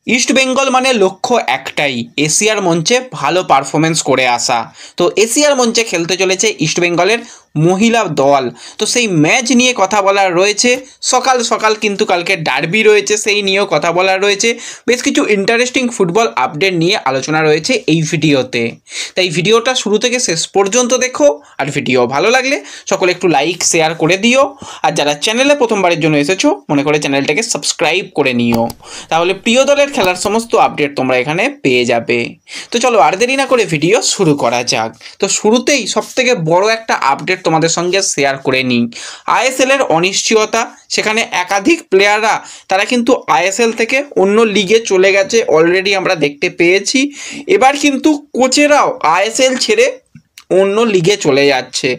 East Bengal মানে লক্ষ্য একটাই, এশিয়ার মঞ্চে ভালো পারফরমেন্স করে আসা। তো এশিয়ার মঞ্চে খেলতে চলেছে ইস্ট বেঙ্গলের মহিলা দল। তো সেই ম্যাচ নিয়ে কথা বলার রয়েছে, সকাল সকাল কিন্তু কালকে ডার্বি রয়েছে, সেই নিয়েও কথা বলার রয়েছে। বেশ কিছু ইন্টারেস্টিং ফুটবল আপডেট নিয়ে আলোচনা রয়েছে এই ভিডিওতে। তাই ভিডিওটা শুরু থেকে শেষ পর্যন্ত দেখো, আর ভিডিও ভালো লাগলে সকলে একটু লাইক শেয়ার করে দিও। আর যারা চ্যানেলে প্রথমবারের জন্য এসেছো মনে করে চ্যানেলটাকে সাবস্ক্রাইব করে নিও, তাহলে প্রিয় দলের খেলার সমস্ত আপডেট তোমরা এখানে পেয়ে যাবে। তো চলো আর দেরি না করে ভিডিও শুরু করা যাক। তো শুরুতেই সবথেকে বড় একটা আপডেট তোমাদের সঙ্গে শেয়ার করে নিই। আইএসএল এর অনিশ্চয়তা, সেখানে একাধিক প্লেয়াররা তারা কিন্তু আইএসএল থেকে অন্য লিগে চলে গেছে, অলরেডি আমরা দেখতে পেয়েছি। এবার কিন্তু কোচেরাও আইএসএল ছেড়ে অন্য লিগে চলে যাচ্ছে।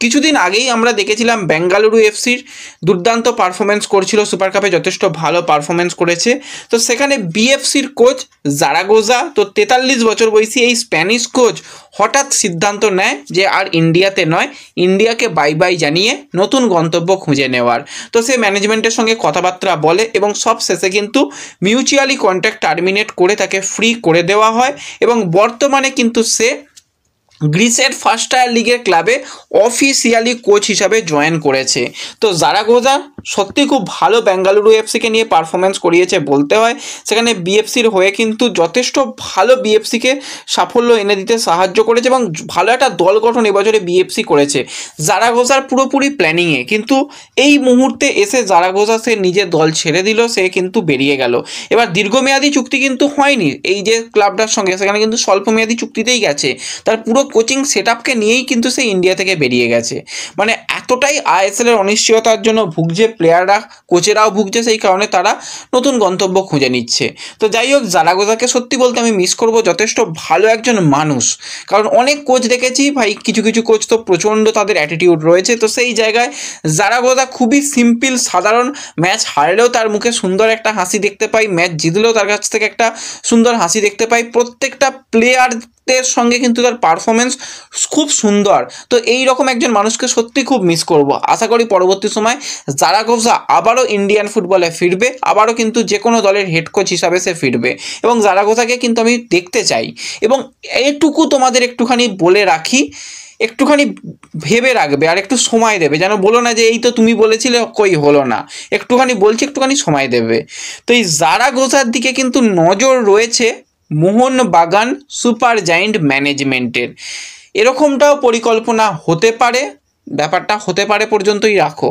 কিছুদিন আগেই আমরা দেখেছিলাম বেঙ্গালুরু এফসির দুর্দান্ত পারফরমেন্স করছিল, সুপার কাপে যথেষ্ট ভালো পারফরমেন্স করেছে। তো সেখানে বিএফসির কোচ জারাগোজা, তো 43 বছর বয়সী এই স্প্যানিশ কোচ হঠাৎ সিদ্ধান্ত নেয় যে আর ইন্ডিয়াতে নয়, ইন্ডিয়াকে বাই বাই জানিয়ে নতুন গন্তব্য খুঁজে নেওয়ার। তো সে ম্যানেজমেন্টের সঙ্গে কথাবার্তা বলে এবং সব শেষে কিন্তু মিউচুয়ালি কন্ট্রাক্ট টার্মিনেট করে তাকে ফ্রি করে দেওয়া হয় এবং বর্তমানে কিন্তু সে গ্রিসের ফার্স্ট টায়ার লিগের ক্লাবে অফিসিয়ালি কোচ হিসাবে জয়েন করেছে। তো জারাগোজা সত্যি খুব ভালো বেঙ্গালুরু এফসিকে নিয়ে পারফরমেন্স করিয়েছে বলতে হয়। সেখানে বিএফসির হয়ে কিন্তু যথেষ্ট ভালো বিএফসিকে সাফল্য এনে দিতে সাহায্য করেছে এবং ভালো একটা দল গঠন এবছরে বিএফসি করেছে জারাগোজার পুরোপুরি প্ল্যানিংয়ে। কিন্তু এই মুহূর্তে এসে জারাগোজা সে নিজের দল ছেড়ে দিল, সে কিন্তু বেরিয়ে গেল। এবার দীর্ঘমেয়াদী চুক্তি কিন্তু হয়নি এই যে ক্লাবটার সঙ্গে, সেখানে কিন্তু স্বল্পমেয়াদী চুক্তিতেই গেছে। তার পুরো কোচিং সেট আপকে নিয়েই কিন্তু সে ইন্ডিয়া থেকে বেরিয়ে গেছে। মানে এতটাই আইএসএলের অনিশ্চয়তার জন্য ভুগছে প্লেয়াররা, কোচেরাও ভুগছে, সেই কারণে তারা নতুন গন্তব্য খুঁজে নিচ্ছে। তো যাই হোক, জারাগোজাকে সত্যি বলতে আমি মিস করব, যথেষ্ট ভালো একজন মানুষ। কারণ অনেক কোচ দেখেছি ভাই, কিছু কিছু কোচ তো প্রচণ্ড তাদের অ্যাটিটিউড রয়েছে। তো সেই জায়গায় জারাগোজা খুবই সিম্পল সাধারণ, ম্যাচ হারলেও তার মুখে সুন্দর একটা হাসি দেখতে পাই, ম্যাচ জিতলেও তার কাছ থেকে একটা সুন্দর হাসি দেখতে পাই। প্রত্যেকটা প্লেয়ার সঙ্গে কিন্তু তার পারফরমেন্স খুব সুন্দর। তো এই রকম একজন মানুষকে সত্যি খুব মিস করব। আশা করি পরবর্তী সময় জারাগোজা আবারও ইন্ডিয়ান ফুটবলে ফিরবে, আবারও কিন্তু যে কোনো দলের হেড কোচ হিসাবে সে ফিরবে এবং জারাগোজাকে কিন্তু আমি দেখতে চাই। এবং এটুকু তোমাদের একটুখানি বলে রাখি, একটুখানি ভেবে রাখবে আর একটু সময় দেবে, যেন বলো না যে এই তো তুমি বলেছিলে কই হলো না। একটুখানি বলছি, একটুখানি সময় দেবে। তো এই জারাগোজার দিকে কিন্তু নজর রয়েছে মোহনবাগান সুপার জায়েন্ট ম্যানেজমেন্টের। এরকমটাও পরিকল্পনা হতে পারে, ব্যাপারটা হতে পারে পর্যন্তই রাখো,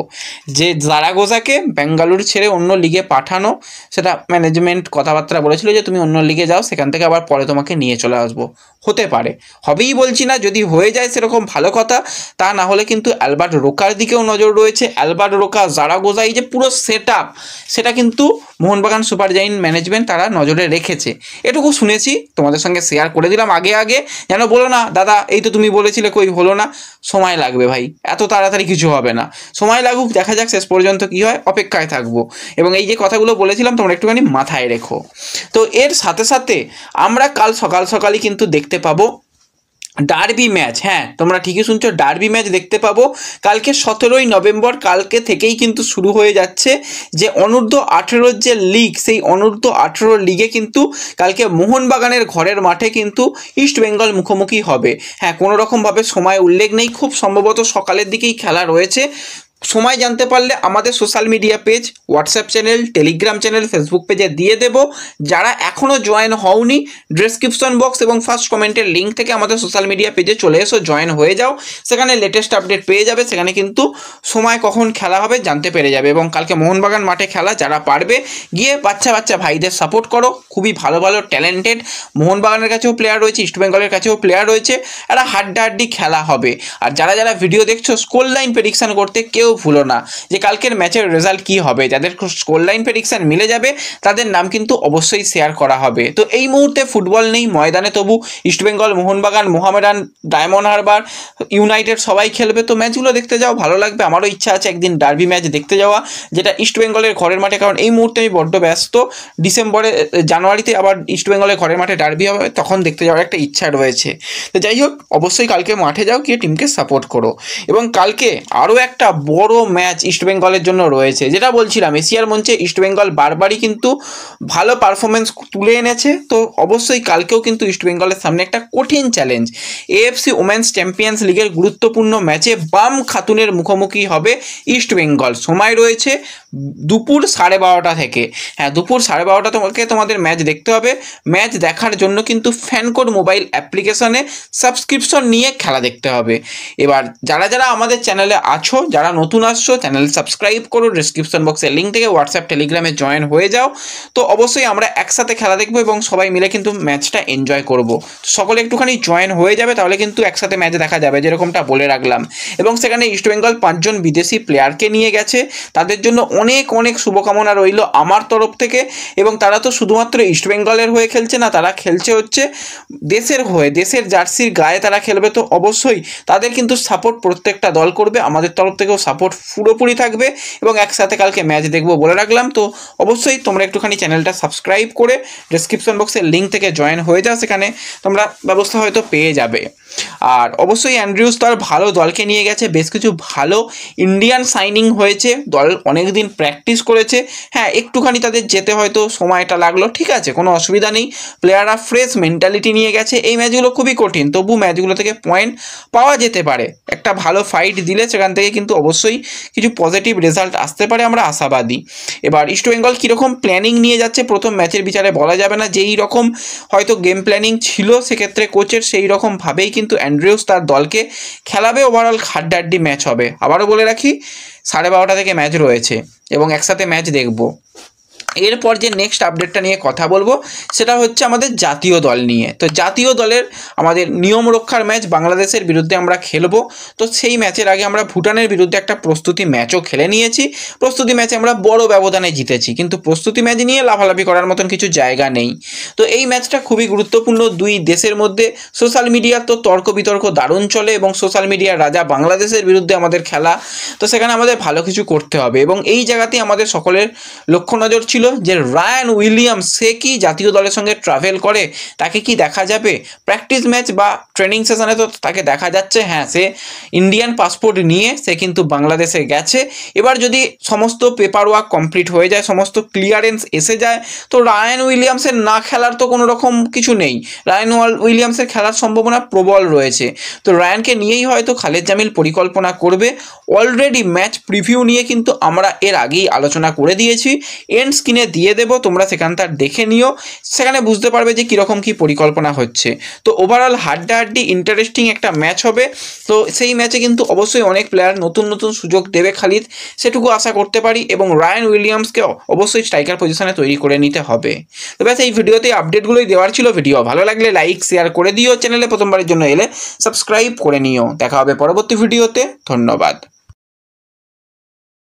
যে জারাগোজাকে বেঙ্গালুরু ছেড়ে অন্য লিগে পাঠানো। সেটা ম্যানেজমেন্ট কথাবার্তা বলেছিল যে তুমি অন্য লিগে যাও, সেখান থেকে আবার পরে তোমাকে নিয়ে চলে আসবো। হতে পারে, হবেই বলছি না, যদি হয়ে যায় সেরকম ভালো কথা। তা না হলে কিন্তু অ্যালবার্ট রোকার দিকেও নজর রয়েছে। অ্যালবার্ট রোকা, জারাগোজা, এই যে পুরো সেট আপ, সেটা কিন্তু মোহনবাগান সুপার জায়েন্ট ম্যানেজমেন্ট তারা নজরে রেখেছে। এটুকু শুনেছি, তোমাদের সঙ্গে শেয়ার করে দিলাম আগে আগে, যেন বলো না দাদা এই তো তুমি বলেছিলে কই হলো না। সময় লাগবে ভাই, এত তাড়াতাড়ি কিছু হবে না, সময় লাগুক, দেখা যাক শেষ পর্যন্ত কী হয়, অপেক্ষায় থাকবো। এবং এই যে কথাগুলো বলেছিলাম তোমরা একটুখানি মাথায় রেখো। তো এর সাথে সাথে আমরা কাল সকাল সকালই কিন্তু দেখতে পাবো ডার্বি ম্যাচ। হ্যাঁ, তোমরা ঠিকই শুনছো, ডার্বি ম্যাচ দেখতে পাবো কালকে 17ই নভেম্বর। কালকে থেকেই কিন্তু শুরু হয়ে যাচ্ছে যে অনূর্ধ্ব 18 যে লিগ, সেই অনূর্ধ্ব 18 লিগে কিন্তু কালকে মোহনবাগানের ঘরের মাঠে কিন্তু ইস্ট বেঙ্গল মুখোমুখি হবে। হ্যাঁ, কোনো রকমভাবে সময় উল্লেখ নেই, খুব সম্ভবত সকালের দিকেই খেলা রয়েছে। সময় জানতে পারলে আমাদের social media page, WhatsApp channel, Telegram channel, Facebook পেজে দিয়ে দেব। যারা এখনও জয়েন হওনি, ডেসক্রিপশন বক্স এবং ফার্স্ট কমেন্টের লিঙ্ক থেকে আমাদের সোশ্যাল মিডিয়া পেজে চলে এসো, জয়েন হয়ে যাও। সেখানে লেটেস্ট আপডেট পেয়ে যাবে, সেখানে কিন্তু সময় কখন খেলা হবে জানতে পেরে যাবে। এবং কালকে মোহনবাগান মাঠে খেলা, যারা পারবে গিয়ে বাচ্চা বাচ্চা ভাইদের সাপোর্ট করো। খুবই ভালো ভালো ট্যালেন্টেড মোহনবাগানের কাছেও প্লেয়ার রয়েছে, ইস্টবেঙ্গলের কাছেও প্লেয়ার রয়েছে, একটা হাড্ডাহাড্ডি খেলা হবে। আর যারা যারা ভিডিও দেখছো স্কোর লাইন প্রেডিকশন করতে কেউ ভুলো না যে কালকের ম্যাচের রেজাল্ট কী হবে। যাদের স্কোর লাইন প্রেডিকশন মিলে যাবে তাদের নাম কিন্তু অবশ্যই শেয়ার করা হবে। তো এই মুহূর্তে ফুটবল নেই ময়দানে, তবু ইস্টবেঙ্গল, মোহনবাগান, মোহামেডান, ডায়মন্ড হারবার, ইউনাইটেড সবাই খেলবে। তো ম্যাচগুলো দেখতে যাও, ভালো লাগবে। আমারও ইচ্ছা আছে একদিন ডার্বি ম্যাচ দেখতে যাওয়া, যেটা ইস্টবেঙ্গলের ঘরের মাঠে। কারণ এই মুহূর্তে আমি বড্ড ব্যস্ত, জানুয়ারিতে আবার ইস্টবেঙ্গলের ঘরের মাঠে ডার্বি হবে, তখন দেখতে যাওয়ার একটা ইচ্ছা রয়েছে। তো যাই হোক, অবশ্যই কালকে মাঠে যাও, গিয়ে টিমকে সাপোর্ট করো। এবং কালকে আরও একটা বড় ম্যাচ ইস্টবেঙ্গলের জন্য রয়েছে। যেটা বলছিলাম, এশিয়ার মঞ্চে ইস্টবেঙ্গল বারবারই কিন্তু ভালো পারফরমেন্স তুলে এনেছে। তো অবশ্যই কালকেও কিন্তু ইস্টবেঙ্গলের সামনে একটা কঠিন চ্যালেঞ্জ। এএফসি ওমেন্স চ্যাম্পিয়ন্স লিগের গুরুত্বপূর্ণ ম্যাচে বাম খাতুনের মুখোমুখি হবে ইস্টবেঙ্গল। সময় রয়েছে দুপুর 12:30 থেকে। হ্যাঁ, দুপুর 12:30 তোমাকে তোমাদের ম্যাচ দেখতে হবে। ম্যাচ দেখার জন্য কিন্তু ফ্যানকোড মোবাইল অ্যাপ্লিকেশনে সাবস্ক্রিপশন নিয়ে খেলা দেখতে হবে। এবার যারা যারা আমাদের চ্যানেলে আছো, যারা নতুন আসছো, চ্যানেল সাবস্ক্রাইব করো, ডিসক্রিপশন বক্সের লিঙ্ক থেকে হোয়াটসঅ্যাপ টেলিগ্রামে জয়েন হয়ে যাও। তো অবশ্যই আমরা একসাথে খেলা দেখবো এবং সবাই মিলে কিন্তু ম্যাচটা এনজয় করব। সকলে একটুখানি জয়েন হয়ে যাবে, তাহলে কিন্তু একসাথে ম্যাচ দেখা যাবে, যেরকমটা বলে রাখলাম। এবং সেখানে ইস্টবেঙ্গল 5 জন বিদেশি প্লেয়ারকে নিয়ে গেছে, তাদের জন্য অনেক অনেক শুভকামনা রইল আমার তরফ থেকে। এবং তারা তো শুধুমাত্র ইস্টবেঙ্গলের হয়ে খেলছে না, তারা খেলছে হচ্ছে দেশের হয়ে, দেশের জার্সির গায়ে তারা খেলবে। তো অবশ্যই তাদের কিন্তু সাপোর্ট প্রত্যেকটা দল করবে, আমাদের তরফ থেকেও সাপোর্ট পুরোপুরি থাকবে এবং একসাথে কালকে ম্যাচ দেখবো বলে রাখলাম। তো অবশ্যই তোমরা একটুখানি চ্যানেলটা সাবস্ক্রাইব করে ডিসক্রিপশন বক্সের লিঙ্ক থেকে জয়েন হয়ে যাও, সেখানে তোমরা ব্যবস্থা হয়তো পেয়ে যাবে। আর অবশ্যই অ্যান্ড্রিউস তার ভালো দলকে নিয়ে গেছে, বেশ কিছু ভালো ইন্ডিয়ান সাইনিং হয়েছে, দল অনেক দিন প্র্যাকটিস করেছে। হ্যাঁ, একটুখানি তাদের যেতে হয়তো সময়টা লাগলো, ঠিক আছে, কোনো অসুবিধা নেই। প্লেয়াররা ফ্রেশ মেন্টালিটি নিয়ে গেছে। এই ম্যাচগুলো খুবই কঠিন, তবু ম্যাচগুলো থেকে পয়েন্ট পাওয়া যেতে পারে। একটা ভালো ফাইট দিলে সেখান থেকে কিন্তু অবশ্যই কিছু পজিটিভ রেজাল্ট আসতে পারে, আমরা আশাবাদী। এবার ইস্টবেঙ্গল কীরকম প্ল্যানিং নিয়ে যাচ্ছে প্রথম ম্যাচের বিচারে বলা যাবে না। যেই রকম হয়তো গেম প্ল্যানিং ছিল সেক্ষেত্রে কোচের, সেই রকমভাবেই কিন্তু অ্যান্ড্রিউস তার দলকে খেলাবে। ওভারঅল হাড্ডাহাড্ডি ম্যাচ হবে। আবারও বলে রাখি, 12:30 থেকে ম্যাচ রয়েছে এবং একসাথে ম্যাচ দেখব। এরপর যে নেক্সট আপডেটটা নিয়ে কথা বলবো সেটা হচ্ছে আমাদের জাতীয় দল নিয়ে। তো জাতীয় দলের আমাদের নিয়ম রক্ষার ম্যাচ বাংলাদেশের বিরুদ্ধে আমরা খেলবো। তো সেই ম্যাচের আগে আমরা ভুটানের বিরুদ্ধে একটা প্রস্তুতি ম্যাচও খেলে নিয়েছি। প্রস্তুতি ম্যাচে আমরা বড় ব্যবধানে জিতেছি, কিন্তু প্রস্তুতি ম্যাচ নিয়ে লাফালাফি করার মতন কিছু জায়গা নেই। তো এই ম্যাচটা খুবই গুরুত্বপূর্ণ। দুই দেশের মধ্যে সোশ্যাল মিডিয়ার তো তর্ক বিতর্ক দারুণ চলে এবং সোশ্যাল মিডিয়ার রাজা বাংলাদেশের বিরুদ্ধে আমাদের খেলা। তো সেখানে আমাদের ভালো কিছু করতে হবে এবং এই জায়গাতেই আমাদের সকলের লক্ষ্য নজর ছিল যে রায়ান উইলিয়ামস সে কি জাতীয় দলের সঙ্গে ট্রাভেল করে, তাকে কি দেখা যাবে প্র্যাকটিস ম্যাচ বা ট্রেনিং সেশনে? তো তাকে দেখা যাচ্ছে, হ্যাঁ, সে ইন্ডিয়ান পাসপোর্ট নিয়ে সে কিন্তু বাংলাদেশে গেছে। এবার যদি সমস্ত পেপার ওয়ার্ক কমপ্লিট হয়ে যায়, সমস্ত ক্লিয়ারেন্স এসে যায়, তো রায়ান উইলিয়ামসের না খেলার তো কোনো রকম কিছু নেই। রায়ান উইলিয়ামসের খেলার সম্ভাবনা প্রবল রয়েছে। তো রায়ানকে নিয়েই হয়তো খালেদ জামিল পরিকল্পনা করবে। অলরেডি ম্যাচ প্রিভিউ নিয়ে কিন্তু আমরা এর আগেই আলোচনা করে দিয়েছি, এন্ড স্ক্রিনে দিয়ে দেবো, তোমরা সেখানটা দেখে নিও, সেখানে বুঝতে পারবে যে কীরকম কী পরিকল্পনা হচ্ছে। তো ওভারঅল হাড্ডাহাড্ডি ইন্টারেস্টিং একটা ম্যাচ হবে। তো সেই ম্যাচে কিন্তু অবশ্যই অনেক প্লেয়ার নতুন নতুন সুযোগ দেবে খালিদ, সেটুকু আশা করতে পারি। এবং রায়ান উইলিয়ামসকে অবশ্যই স্ট্রাইকার পজিশনে তৈরি করে নিতে হবে। তো ব্যাস এই ভিডিওতে আপডেটগুলোই দেওয়ার ছিল। ভিডিও ভালো লাগলে লাইক শেয়ার করে দিও, চ্যানেলে প্রথমবারের জন্য এলে সাবস্ক্রাইব করে নিও। দেখা হবে পরবর্তী ভিডিওতে। ধন্যবাদ।